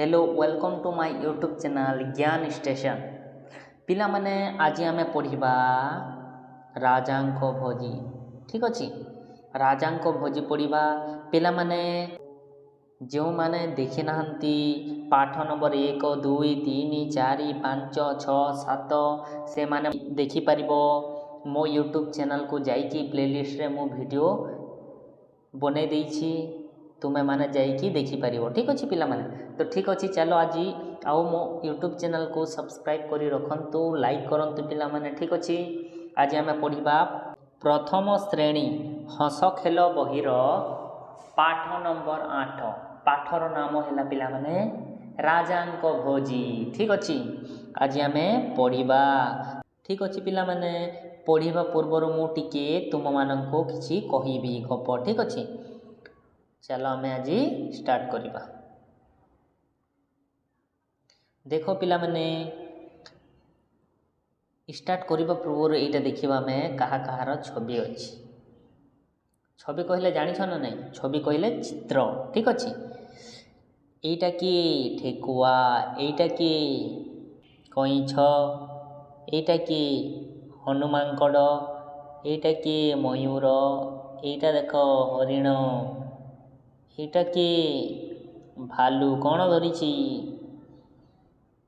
Hello welcome to my YouTube channel Gyan station. पिला माने आज आमे पढ़िबा राजांको भोजी। ठीक अछि, राजांको भोजी पढ़िबा। पिला माने जो माने देखि नाहंती पाठ नंबर 1 2 3 4 5 6 7 से माने देखि परिबो। मो यूट्यूब चैनल को जाइकी प्लेलिस्ट रे मो वीडियो बने देइछि, तुमे माने जाइकी देखि परिबो। ठीक अछि पिला माने, तो ठीक अछि चलो आज आओ मो यूट्यूब चैनल को सब्सक्राइब करी रखंतु, लाइक करंतु पिला माने। ठीक अछि, आज आमे पढ़िबा प्रथम श्रेणी हस खेल बहिर पाठ नंबर 8। पाठर नाम हैला पिला माने राजांको भोजी। ठीक अछि, आज आमे पढ़िबा। ठीक अछि पिला माने, पढ़िबा पूर्वर मु टिके तुम मानंको किछि कहिबी गप। ठीक अछि, चलो आमे आज स्टार्ट करिबा। देखो पिला माने, स्टार्ट करिबा पूर्वर एटा देखिबा में कहा कहार छवि अछि। छवि कहले जानि छ ना नहीं, छवि कहले चित्र। ठीक अछि, एटा की ठेकुआ, एटा की कइछ, एटा की हनुमानकड़, एटा की मयूर, एटा देखो हरिण, एटा की भालू। कौन धरिछि,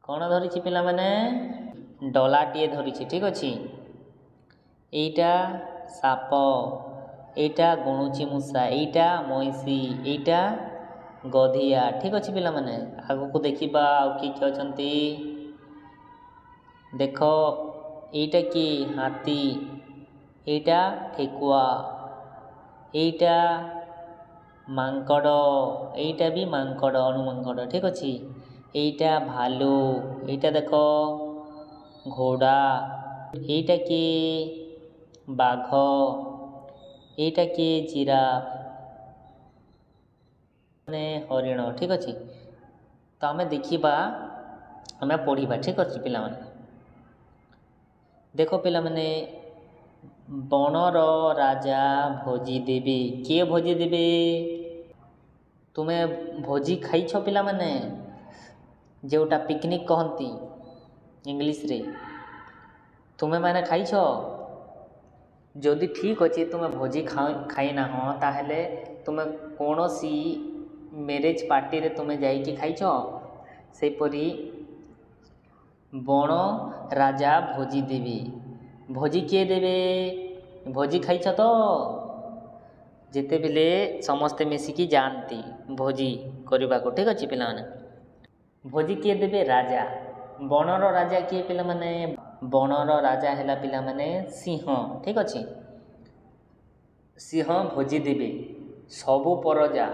कौन धरिछि पिला माने डलाटिए धरिछि। ठीक अछि, एटा साप, एटा गणुची मूषा, एटा मईसी, एटा गधिया। ठीक अछि पिला माने, आगु को देखिबा आउ कि कि अछंती। देखो एटा की हाथी, एटा ठेकुआ, एटा मांकड़, एटा भी मांकड़ हनुमानकड़। ठीक अछि, एटा भालू, एटा देखो घोड़ा, एटा की बाघ, एटा की जिराफ ने हरिण। ठीक अछि, तो आमे देखिबा, आमे पढ़िबा। ठीक अछि पिला माने, देखो पिला माने बनर राजा भोजी देबे। किए भोजी देबे? तुमे भोजी खाइछ पिला माने, जेउटा पिकनिक कहंती इंग्लिश रे, तुमे माने खाइछ? जदि ठीक अछि तुमे भोजी खाइ ना हो ताहेले तुमे कोनोसी मैरेज पार्टी रे तुमे जाइकी खाइछ। सेपरी बण राजा भोजी देबे। भोजी किए देबे? भोजी खाइछ तो? जेते बेले समस्ते मिसिकी जानती भोजी करिबा को। ठीक अछि पिला माने, भोजी किए देबे? राजा। बनर राजा किए पिला माने? बनर राजा हैला पिला माने सिंह। ठीक अछि, सिंह भोजी देबे। सबु परजा,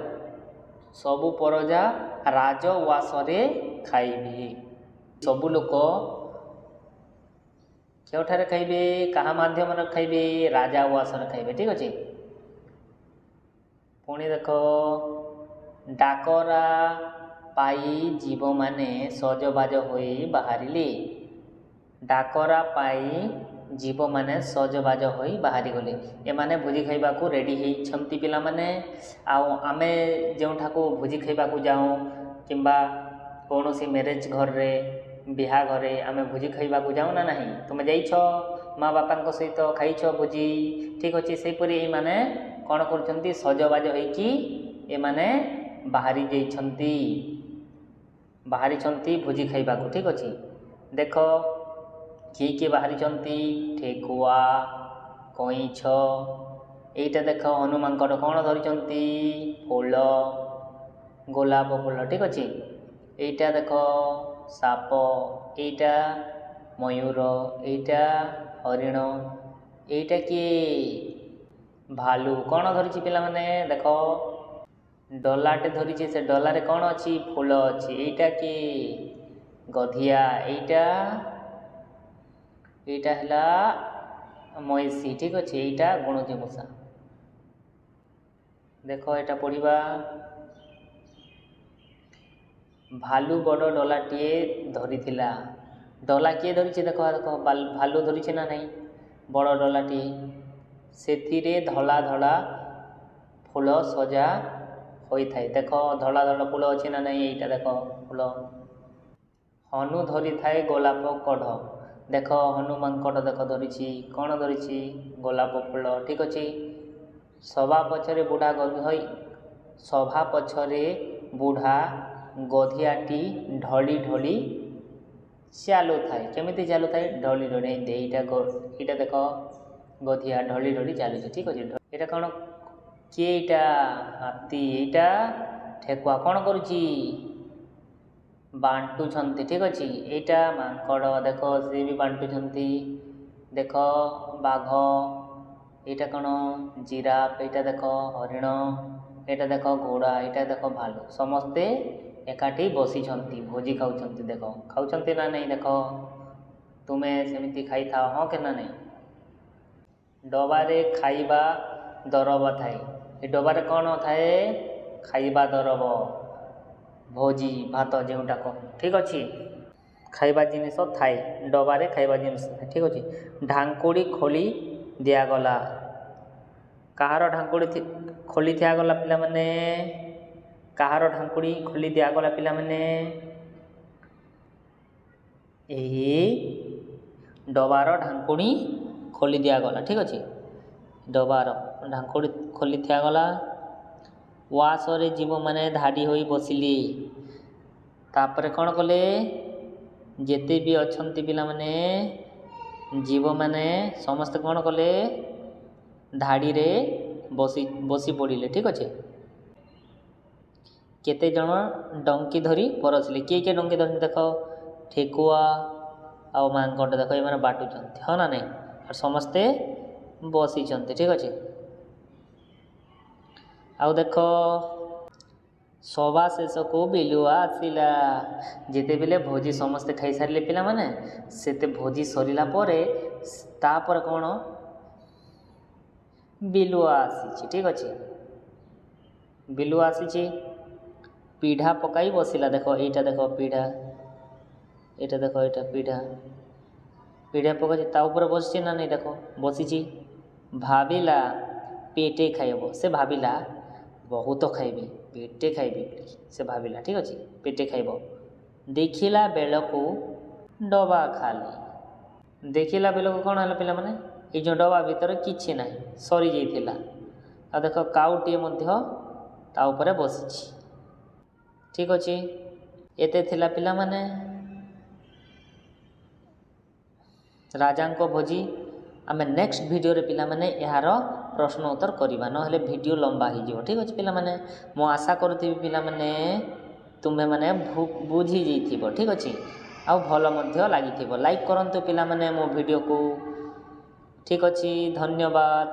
सबु परजा राजवासरे खाइबे। सबु लोक केउठारे खाइबे? कहा माध्यम रे खाइबे? राजवासरे खाइबे। ठीक अछि, पुणी देखो डाकरा पाई जीव माने सजबाज होई बाहरिले। डाकरा पाई जीव माने सजबाज होई बाहरी गले। ए माने भोजी खाइबा को रेडी हेइछंती पिला माने। आउ आमे जेउठा को भोजी खाइबा को जाऊं किंबा कोनोसी मैरेज घर रे बिहा घरे आमे भोजी खाइबा को जाऊं ना नहीं, तुमे जाइछ माँ बापा को सहित खाइछ भोजी। ठीक अछि, सेपरि ए माने कोन करछंती? सजबाज होइकी ए माने बाहरी जाइछंती, बाहरी छंती भोजी खाइबा को। ठीक अछि, देखो किए किए बाहरी छंती? ठेकुआ, कइछ, एइटा देखो हनुमानकड़ कौन धरिछंती? फूल, गोलाप फूल। ठीक अछि, एइटा देखो साप, एइटा मयूर, एइटा हरिण, एइटा की भालू। कौन धरिछि पिला माने? देखो डलाटे धरिछि, से डलारे कौन अछि? फूल अछि। एइटा की गधिया, एइटा एइटा हैला मईसी। ठीक अछि, एइटा गणुची मूषा। देखो एटा पढ़िबा, भालू बड़ डलाटिए धरिथिला। डला किए धरिछि? देखो देखो भालू धरिछि ना नहीं, बड़ डलाटिए। सेथिरे धला धला फूल सजा ହୋଇଥାଏ। ଦେଖ ଧଳା ଧଳା ଫୁଲ ଅଛି ନା ନାହିଁ, ଏଇଟା ଦେଖ ଫୁଲ। ହନୁ ଧରିଥାଏ ଗୋଲାପ କଢ଼। ଦେଖ ହନୁ ମାଙ୍କଡ଼ ଦେଖ ଧରିଛି, କ'ଣ ଧରିଛି? ଗୋଲାପ ଫୁଲ। ଠିକ୍ ଅଛି। ସଭା ପଛରେ ବୁଢ଼ା ଗଧିଆଟି ଢଳି ଢଳି ଚାଲୁଥାଏ। କେମିତି ଚାଲୁଥାଏ? ଢଳି ଢଳି। ଏଇଟା ଦେଖ ଗଧିଆ ଢଳି ଢଳି ଚାଲୁଛି। ଠିକ୍ ଅଛି। ଏଇଟା କ'ଣ? କିଏ ଏଇଟା? ହାତୀ। ଏଇଟା ଠେକୁଆ। କ'ଣ କରୁଛି? ବାଣ୍ଟୁଛନ୍ତି। ଠିକ୍ ଅଛି। ଏଇଟା ମାଙ୍କଡ଼। ଦେଖ ସିଏ ବି ବାଣ୍ଟୁଛନ୍ତି। ଦେଖ ବାଘ। ଏଇଟା କ'ଣ? ଜିରାଫ। ଏଇଟା ଦେଖ ହରିଣ। ଏଇଟା ଦେଖ ଘୋଡ଼ା। ଏଇଟା ଦେଖ ଭାଲୁ। ସମସ୍ତେ ଏକାଠି ବସିଛନ୍ତି, ଭୋଜି ଖାଉଛନ୍ତି। ଦେଖ ଖାଉଛନ୍ତି ନା ନାହିଁ? ଦେଖ ତୁମେ ସେମିତି ଖାଇଥାଅ, ହଁ କି ନା ନାହିଁ? ଡବାରେ ଖାଇବା ଦରବ ଥାଏ। ଏ ଡବାରେ କ'ଣ ଥାଏ? ଖାଇବା ଦରବ, ଭୋଜି ଭାତ ଯେଉଁଟାକ। ଠିକ୍ ଅଛି। ଖାଇବା ଜିନିଷ ଥାଏ, ଡବାରେ ଖାଇବା ଜିନିଷ ଥାଏ। ଠିକ୍ ଅଛି। ଢାଙ୍କୁଡ଼ି ଖୋଲି ଦିଆଗଲା। କାହାର ଢାଙ୍କୁଡ଼ି ଖୋଲି ଦିଆଗଲା ପିଲାମାନେ? କାହାର ଢାଙ୍କୁଡ଼ି ଖୋଲି ଦିଆଗଲା ପିଲାମାନେ? ଏହି ଡବାର ଢାଙ୍କୁଣି ଖୋଲି ଦିଆଗଲା। ଠିକ୍ ଅଛି। ଡବାର ଢାଙ୍କୁଣି ଖୋଲି ଦିଆଗଲା। ଉଆସରେ ଜୀବମାନେ ଧାଡ଼ି ହୋଇ ବସିଲେ। ତାପରେ କ'ଣ କଲେ? ଯେତେ ବି ଅଛନ୍ତି ପିଲାମାନେ, ଜୀବମାନେ ସମସ୍ତେ କ'ଣ କଲେ? ଧାଡ଼ିରେ ବସି ପଡ଼ିଲେ। ଠିକ୍ ଅଛି। କେତେଜଣ ଡଙ୍କି ଧରି ପରସିଲେ। କିଏ କିଏ ଡଙ୍କି ଧରିଛନ୍ତି? ଦେଖ ଠେକୁଆ ଆଉ ମାଙ୍କଡ଼। ଦେଖ ଏମାନେ ବାଟୁଛନ୍ତି, ହଁ ନା ନାହିଁ? ଆଉ ସମସ୍ତେ ବସିଛନ୍ତି। ଠିକ୍ ଅଛି। ଆଉ ଦେଖ ସଭା ଶେଷକୁ ବିଲୁଆ ଆସିଲା। ଯେତେବେଳେ ଭୋଜି ସମସ୍ତେ ଖାଇସାରିଲେ ପିଲାମାନେ, ସେତେ ଭୋଜି ସରିଲା ପରେ ତାପରେ କ'ଣ? ବିଲୁଆ ଆସିଛି। ଠିକ୍ ଅଛି। ବିଲୁଆ ଆସିଛି। ପିଢ଼ା ପକାଇ ବସିଲା। ଦେଖ ଏଇଟା ଦେଖ ପିଢ଼ା। ଏଇଟା ଦେଖ ଏଇଟା ପିଢ଼ା। ପିଢ଼ା ପକାଇଛି, ତା ଉପରେ ବସିଛି ନା ନାହିଁ? ଦେଖ ବସିଛି। ଭାବିଲା ପେଟେ ଖାଇବ। ସେ ଭାବିଲା ବହୁତ ଖାଇବି, ପେଟେ ଖାଇବି। ସେ ଭାବିଲା। ଠିକ୍ ଅଛି। ପେଟେ ଖାଇବ। ଦେଖିଲା ବେଳକୁ ଡବା ଖାଲି। ଦେଖିଲା ବେଳକୁ କ'ଣ ହେଲା ପିଲାମାନେ? ଏଇ ଯେଉଁ ଡବା ଭିତରେ କିଛି ନାହିଁ, ସରିଯାଇଥିଲା। ଆଉ ଦେଖ କାଉଟିଏ ମଧ୍ୟ ତା ଉପରେ ବସିଛି। ଠିକ୍ ଅଛି। ଏତେ ଥିଲା ପିଲାମାନେ ରାଜାଙ୍କ ଭୋଜି। ଆମେ ନେକ୍ସଟ ଭିଡ଼ିଓରେ ପିଲାମାନେ ଏହାର ପ୍ରଶ୍ନ ଉତ୍ତର କରିବା, ନହେଲେ ଭିଡ଼ିଓ ଲମ୍ବା ହେଇଯିବ। ଠିକ୍ ଅଛି ପିଲାମାନେ। ମୁଁ ଆଶା କରୁଥିବି ପିଲାମାନେ ତୁମେମାନେ ବୁଝି ଯାଇଥିବ। ଠିକ୍ ଅଛି। ଆଉ ଭଲ ମଧ୍ୟ ଲାଗିଥିବ। ଲାଇକ୍ କରନ୍ତୁ ପିଲାମାନେ ମୋ ଭିଡ଼ିଓକୁ। ଠିକ୍ ଅଛି। ଧନ୍ୟବାଦ।